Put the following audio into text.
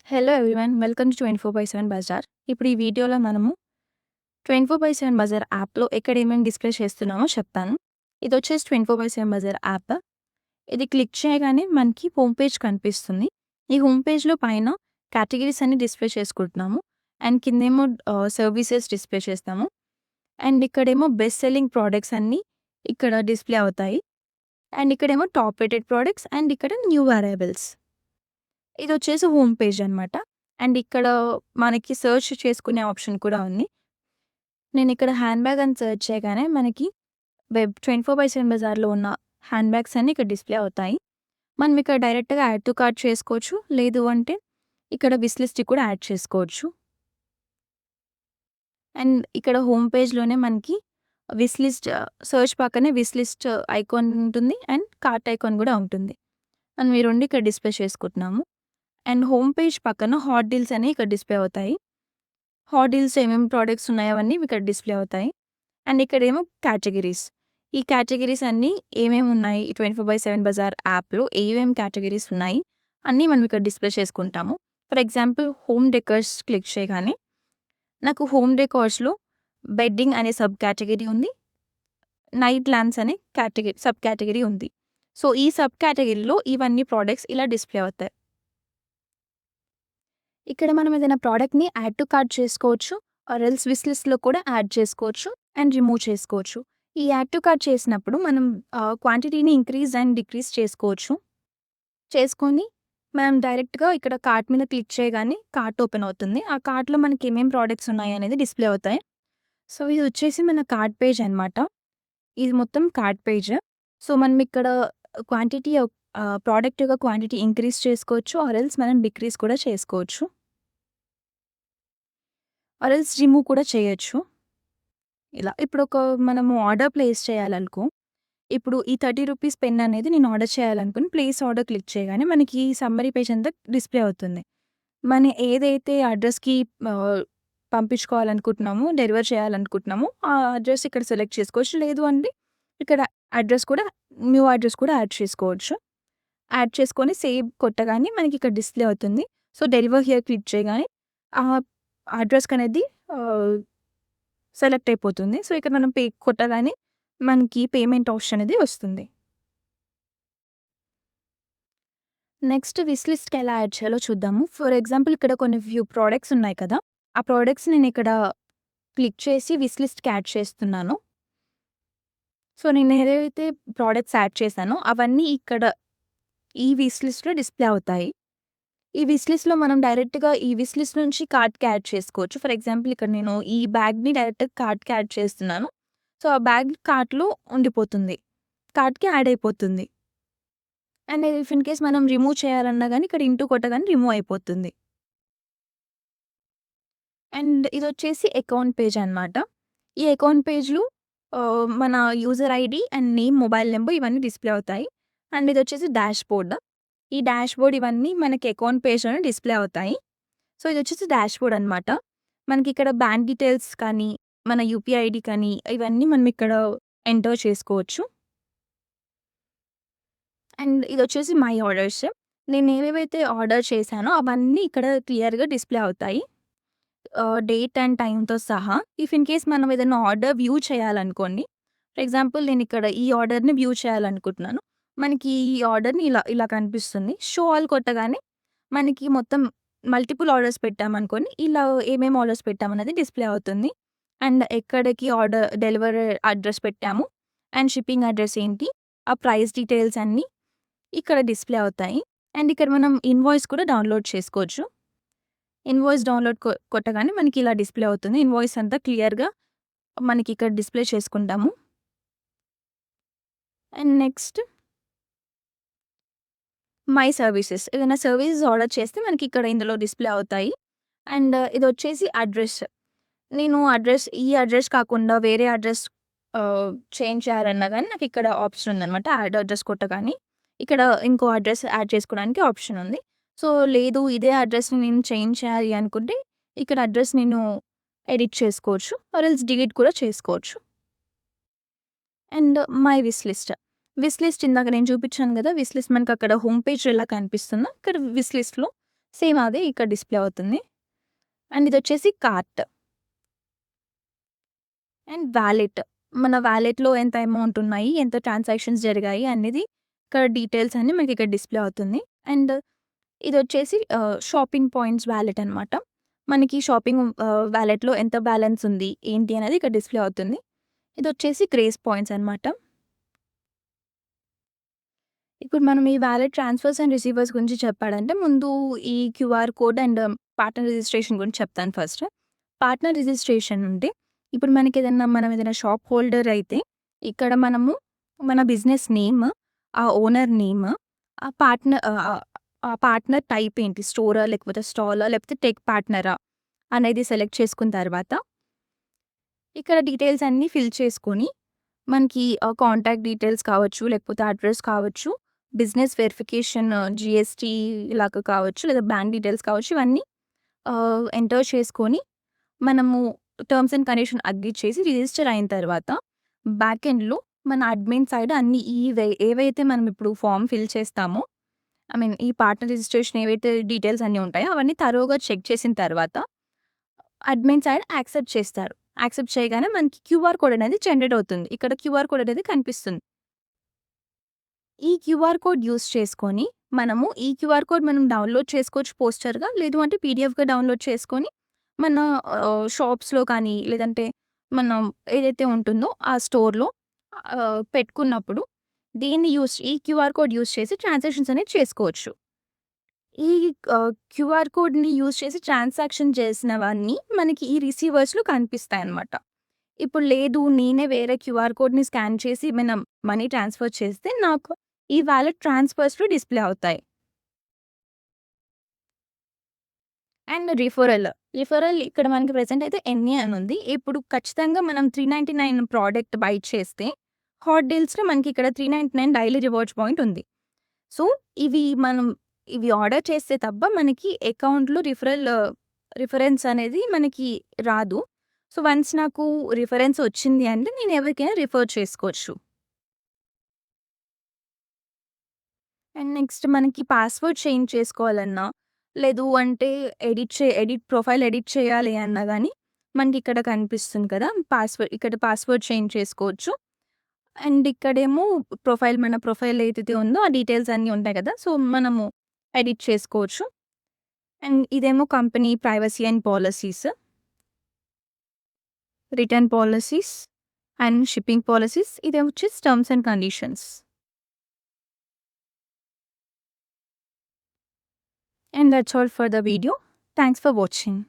Hello everyone, welcome to 24/7 Bazaar. ఇప్పుడు ఈ వీడియోలో మనము 24/7 బజార్ యాప్‌లో ఎక్కడ ఏమేమి డిస్ప్లే చేస్తున్నామో చెప్తాను. ఇదొచ్చేసి 24/7 బజార్ యాప్. ఇది క్లిక్ చేయగానే మనకి హోమ్ పేజ్ కనిపిస్తుంది. ఈ హోమ్ పేజ్‌లో పైన కేటగిరీస్ అన్ని డిస్ప్లే చేసుకుంటున్నాము. అండ్ కిందేమో సర్వీసెస్ డిస్ప్లే చేస్తాము. అండ్ ఇక్కడేమో బెస్ట్ సెల్లింగ్ ప్రొడక్ట్స్ అన్నీ ఇక్కడ డిస్ప్లే అవుతాయి. అండ్ ఇక్కడేమో టాప్ రేటెడ్ ప్రొడక్ట్స్ అండ్ ఇక్కడ న్యూ అరైవల్స్. ఇదొచ్చేసి హోమ్ పేజ్ అనమాట. అండ్ ఇక్కడ మనకి సెర్చ్ చేసుకునే ఆప్షన్ కూడా ఉంది. నేనిక్కడ హ్యాండ్ బ్యాగ్ అని సెర్చ్ చేయగానే మనకి 24/7 బజార్‌లో ఉన్న హ్యాండ్ బ్యాగ్స్ అన్నీ ఇక్కడ డిస్ప్లే అవుతాయి. మనం ఇక్కడ డైరెక్ట్‌గా యాడ్ టు కార్ట్ చేసుకోవచ్చు. లేదు అంటే ఇక్కడ విష్ లిస్ట్‌కి కూడా యాడ్ చేసుకోవచ్చు. అండ్ ఇక్కడ హోమ్ పేజ్‌లోనే మనకి విష్ లిస్ట్ సెర్చ్ పక్కనే విష్ లిస్ట్ ఐకాన్ ఉంటుంది. అండ్ కార్ట్ ఐకాన్ కూడా ఉంటుంది. మనం ఈ 2 ఇక్కడ డిస్ప్లే చేసుకుంటున్నాము. అండ్ హోమ్ పేజ్ పక్కన హాట్ డీల్స్ అనేవి ఇక్కడ డిస్ప్లే అవుతాయి. హాట్ డీల్స్ ఏమేమి ప్రొడక్ట్స్ ఉన్నాయో అవన్నీ ఇక్కడ డిస్ప్లే అవుతాయి. అండ్ ఇక్కడేమో కేటగిరీస్. ఈ కేటగిరీస్ అన్నీ ఏమేమి ఉన్నాయి, ఈ 24/7 బజార్ యాప్‌లో ఏమేమి కేటగిరీస్ ఉన్నాయి అన్నీ మనం ఇక్కడ డిస్ప్లే చేసుకుంటాము. For example home decors click చేయగానే నాకు హోమ్ డెకార్స్‌లో బెడ్డింగ్ అనే సబ్ కేటగిరీ ఉంది. నైట్ ల్యాంప్స్ అనే సబ్ కేటగిరీ ఉంది. సో, ఈ సబ్ కేటగిరీలో ఇవన్నీ ప్రొడక్ట్స్ ఇలా డిస్ప్లే అవుతాయి. ఇక్కడ మనం ఏదైనా ప్రోడక్ట్‌ని యాడ్ టు కార్ట్ చేసుకోవచ్చు. ఆర్ ఎల్స్ విష్ లిస్ట్‌లో కూడా యాడ్ చేసుకోవచ్చు అండ్ రిమూవ్ చేసుకోవచ్చు. ఈ యాడ్ టు కార్ట్ చేసినప్పుడు మనం క్వాంటిటీని ఇంక్రీజ్ అండ్ డిక్రీజ్ చేసుకోవచ్చు. చేసుకొని మనం డైరెక్ట్‌గా ఇక్కడ కార్ట్ మీద క్లిక్ చేయగానే కార్ట్ ఓపెన్ అవుతుంది. ఆ కార్ట్‌లో మనకి ఏమేం ప్రొడక్ట్స్ ఉన్నాయి అనేది డిస్ప్లే అవుతాయి. సో, ఇది వచ్చేసి మన కార్ట్ పేజ్ అనమాట. ఇది మొత్తం కార్ట్ పేజ్. సో, మనం ఇక్కడ క్వాంటిటీ ప్రోడక్ట్ యొక్క క్వాంటిటీ ఇంక్రీజ్ చేసుకోవచ్చు. ఆర్ ఎల్స్ మనం డిక్రీజ్ కూడా చేసుకోవచ్చు. ఆర్ ఎల్స్ రిమూవ్ కూడా చేయొచ్చు. ఇలా ఇప్పుడు మనము ఆర్డర్ ప్లేస్ చేయాలనుకో, ఇప్పుడు ఈ 30 రూపీస్ పెన్ అనేది నేను ఆర్డర్ చేయాలనుకుని ప్లేస్ ఆర్డర్ క్లిక్ చేయగానే మనకి సమ్మరీ పేజ్ అంతా డిస్ప్లే అవుతుంది. మనం ఏదైతే అడ్రస్‌కి పంపించుకోవాలనుకుంటున్నామో, డెలివర్ చేయాలనుకుంటున్నామో ఆ అడ్రస్ ఇక్కడ సెలెక్ట్ చేసుకోవచ్చు. లేదు అంటే ఇక్కడ అడ్రస్ కూడా న్యూ అడ్రస్ కూడా యాడ్ చేసుకోవచ్చు. యాడ్ చేసుకొని సేవ్ కొట్టగానే మనకి ఇక్కడ డిస్ప్లే అవుతుంది. సో, డెలివర్ హియర్ క్లిక్ చేయగానే ఆ అడ్రస్‌కి అనేది సెలెక్ట్ అయిపోతుంది. సో, ఇక్కడ మనం కొట్టగానే మనకి పేమెంట్ ఆప్షన్ అనేది వస్తుంది. నెక్స్ట్ విష్ లిస్ట్‌కి ఎలా యాడ్ చేయాలో చూద్దాము. ఫర్ ఎగ్జాంపుల్ ఇక్కడ కొన్ని ప్రొడక్ట్స్ ఉన్నాయి కదా! ఆ ప్రొడక్ట్స్ నేను ఇక్కడ క్లిక్ చేసి విష్ లిస్ట్‌కి యాడ్ చేస్తున్నాను. సో, నేను ఏదైతే ప్రొడక్ట్స్ యాడ్ చేశానో అవన్నీ ఇక్కడ ఈ విష్ లిస్ట్‌లో డిస్ప్లే అవుతాయి. ఈ విష్ లిస్ట్‌లో మనం డైరెక్ట్‌గా ఈ విష్ లిస్ట్ నుంచి కార్ట్‌కి యాడ్ చేసుకోవచ్చు. ఫర్ ఎగ్జాంపుల్ ఇక్కడ నేను ఈ బ్యాగ్‌ని డైరెక్ట్‌గా కార్ట్‌కి యాడ్ చేస్తున్నాను. సో, ఆ బ్యాగ్ కార్ట్‌లో ఉండిపోతుంది. కార్ట్‌కి యాడ్ అయిపోతుంది. అండ్ ఇఫ్ ఇన్ కేస్ మనం రిమూవ్ చేయాలన్నా గానీ ఇక్కడ ఇంటూ కొట్టగానే రిమూవ్ అయిపోతుంది. అండ్ ఇదొచ్చేసి అకౌంట్ పేజ్ అనమాట. ఈ అకౌంట్ పేజ్‌లో మన user ID and name, mobile number ఇవన్నీ డిస్ప్లే అవుతాయి. అండ్ ఇదొచ్చేసి డాష్‌బోర్డ్. ఈ డాష్‌బోర్డ్ ఇవన్నీ మనకి అకౌంట్ పేజ్‌లోనే డిస్ప్లే అవుతాయి. సో, ఇదొచ్చేసి డాష్‌బోర్డ్ అనమాట. మనకిక్కడ బ్యాంక్ డీటెయిల్స్ కానీ, మన యూపీఐ ఐడీ కానీ ఇవన్నీ మనం ఇక్కడ ఎంటర్ చేసుకోవచ్చు. అండ్ ఇదొచ్చేసి మై ఆర్డర్స్. నేను ఏవేవైతే ఆర్డర్ చేశానో అవన్నీ ఇక్కడ క్లియర్‌గా డిస్ప్లే అవుతాయి. డేట్ అండ్ టైమ్‌తో సహా. ఇఫ్ ఇన్ కేస్ మనం ఏదైనా ఆర్డర్ వ్యూ చేయాలనుకోండి. ఫర్ ఎగ్జాంపుల్ నేనిక్కడ ఈ ఆర్డర్‌ని వ్యూ చేయాలనుకుంటున్నాను. మనకి ఈ ఆర్డర్‌ని ఇలా ఇలా కనిపిస్తుంది. షో ఆల్ కొట్టగానే మనకి మొత్తం మల్టిపుల్ ఆర్డర్స్ పెట్టామనుకోండి. ఇలా ఏమేమి ఆర్డర్స్ పెట్టామనేది డిస్ప్లే అవుతుంది. అండ్ ఎక్కడికి ఆర్డర్ డెలివరీ అడ్రస్ పెట్టాము. అండ్ షిప్పింగ్ అడ్రస్ ఏంటి, ఆ ప్రైస్ డీటెయిల్స్ అన్నీ ఇక్కడ డిస్ప్లే అవుతాయి. అండ్ ఇక్కడ మనం ఇన్వాయిస్ కూడా డౌన్‌లోడ్ చేసుకోవచ్చు. ఇన్వాయిస్ డౌన్‌లోడ్ కొట్టగానే మనకి ఇలా డిస్ప్లే అవుతుంది. ఇన్వాయిస్ అంతా క్లియర్‌గా మనకి ఇక్కడ డిస్ప్లే చేసుకుంటాము. And next my services. ఏదైనా సర్వీసెస్ ఆర్డర్ చేస్తే మనకి ఇక్కడ ఇందులో డిస్ప్లే అవుతాయి. అండ్ ఇదొచ్చేసి అడ్రస్. నేను ఈ అడ్రస్ కాకుండా వేరే అడ్రస్ చేంజ్ చేయాలన్నా గానీ నాకు ఇక్కడ ఆప్షన్ ఉందనమాట. యాడ్ అడ్రస్ కొట్టగానే ఇక్కడ ఇంకో అడ్రస్ యాడ్ చేసుకోవడానికి ఆప్షన్ ఉంది. సో, లేదు ఇదే అడ్రస్‌ని నేను చేంజ్ చేయాలి అనుకుంటే ఇక్కడ అడ్రస్ నేను ఎడిట్ చేసుకోవచ్చు. ఆర్ ఎల్స్ డిలీట్ కూడా చేసుకోవచ్చు. And my wish list. Wish list ఇందాక నేను చూపించాను గదా! విష్ లిస్ట్ మనకక్కడ హోమ్ పేజ్‌లో ఎలా కనిపిస్తుందో ఇక్కడ విష్ లిస్ట్‌లో సేమ్ అదే ఇక్కడ డిస్‌ప్లే అవుతుంది. అండ్ ఇదొచ్చేసి కార్ట్ అండ్ వాలెట్. మన వాలెట్‌లో ఎంత అమౌంట్ ఉన్నాయి, ఎంత ట్రాన్సాక్షన్స్ జరిగాయి అనేది ఇక్కడ డీటెయిల్స్ అన్నీ మనకిక్కడ డిస్‌ప్లే అవుతుంది. అండ్ ఇదొచ్చేసి షాపింగ్ పాయింట్స్ వాలెట్ అనమాట. మనకి షాపింగ్ వాలెట్‌లో ఎంత బ్యాలెన్స్ ఉంది, ఏంటి అనేది ఇక్కడ డిస్‌ప్లే అవుతుంది. ఇదొచ్చేసి గ్రేస్ పాయింట్స్ అనమాట. ఇప్పుడు మనం ఈ వాలెట్ ట్రాన్స్‌ఫర్స్ అండ్ రిసీవర్స్ గురించి చెప్పాలంటే ముందు ఈ QR code and partner registration గురించి చెప్తాను ఫస్ట్. పార్ట్నర్ రిజిస్ట్రేషన్ అంటే ఇప్పుడు మనం ఏదైనా షాప్ హోల్డర్ అయితే ఇక్కడ మనము మన బిజినెస్ నేమ్, ఆ ఓనర్ నేమ్, ఆ పార్ట్నర్ టైప్ ఏంటి స్టోరా లేకపోతే స్టాలా లేకపోతే టెక్ పార్ట్నరా అనేది సెలెక్ట్ చేసుకున్న తర్వాత ఇక్కడ డీటెయిల్స్ అన్నీ ఫిల్ చేసుకొని మనకి కాంటాక్ట్ డీటెయిల్స్ కావచ్చు, లేకపోతే అడ్రస్ కావచ్చు, బిజినెస్ వెరిఫికేషన్ జీఎస్టీ లాగా కావచ్చు, లేదా బ్యాంక్ డీటెయిల్స్ కావచ్చు, ఇవన్నీ ఎంటర్ చేసుకొని మనము టర్మ్స్ అండ్ కండిషన్ అగ్రీ చేసి రిజిస్టర్ అయిన తర్వాత బ్యాక్ ఎండ్‌లో మన అడ్మిన్ సైడ్ అన్ని ఏవైతే మనం ఇప్పుడు ఫార్మ్ ఫిల్ చేస్తామో ఈ పార్ట్నర్ రిజిస్ట్రేషన్ ఏవైతే డీటెయిల్స్ అన్నీ ఉంటాయో అవన్నీ థరోగా చెక్ చేసిన తర్వాత అడ్మిన్ సైడ్ యాక్సెప్ట్ చేస్తారు. యాక్సెప్ట్ చేయగానే మనకి క్యూఆర్ కోడ్ అనేది జనరేట్ అవుతుంది. ఇక్కడ క్యూఆర్ కోడ్ అనేది కనిపిస్తుంది. ఈ క్యూఆర్ కోడ్ యూజ్ చేసుకొని ఈ క్యూఆర్ కోడ్ మనం డౌన్‌లోడ్ చేసుకోవచ్చు పోస్టర్‌గా. లేదు అంటే పీడీఎఫ్‌గా డౌన్‌లోడ్ చేసుకొని మన షాప్స్‌లో కానీ లేదంటే మనం ఏదైతే ఉంటుందో ఆ స్టోర్‌లో పెట్టుకున్నప్పుడు ఈ క్యూఆర్ కోడ్ యూజ్ చేసి ట్రాన్సాక్షన్స్ అనేది చేసుకోవచ్చు. ఈ క్యూఆర్ కోడ్‌ని యూజ్ చేసి ట్రాన్సాక్షన్ చేసినవన్నీ మనకి ఈ రిసీవర్స్‌లో కనిపిస్తాయన్నమాట. ఇప్పుడు లేదు నేనే వేరే క్యూఆర్ కోడ్‌ని స్కాన్ చేసి ఏమైనా మనీ ట్రాన్స్‌ఫర్ చేస్తే నాకు ఈ వాలెట్ ట్రాన్స్‌ఫర్స్‌లో డిస్‌ప్లే అవుతాయి. అండ్ రిఫరల్ ఇక్కడ మనకి ప్రెజెంట్ అయితే ఎన్ఏ అని ఉంది. ఇప్పుడు ఖచ్చితంగా మనం 399 ప్రోడక్ట్ బై చేస్తే హాట్ డీల్స్‌లో మనకి ఇక్కడ 399 డైలీ రివార్డ్స్ పాయింట్ ఉంది. సో, ఇవి ఆర్డర్ చేస్తే తప్ప మనకి అకౌంట్‌లో రిఫరెన్స్ అనేది మనకి రాదు. సో, వన్స్ నాకు రిఫరెన్స్ వచ్చింది అంటే నేను ఎవరికైనా రిఫర్ చేసుకోవచ్చు. అండ్ నెక్స్ట్ మనకి పాస్వర్డ్ చేంజ్ చేసుకోవాలన్నా, లేదు అంటే ప్రొఫైల్ ఎడిట్ చేయాలి అన్నా గానీ మనకిక్కడ కనిపిస్తుంది కదా! ఇక్కడ పాస్వర్డ్ చేంజ్ చేసుకోవచ్చు. అండ్ ఇక్కడేమో మన ప్రొఫైల్ ఏదైతే ఉందో ఆ డీటెయిల్స్ అన్నీ ఉంటాయి కదా! సో, మనము ఎడిట్ చేసుకోవచ్చు. అండ్ ఇదేమో company privacy and policies, return policies and shipping policies. ఇదేమొచ్చేసి terms and conditions. And that's all for the video. Thanks for watching.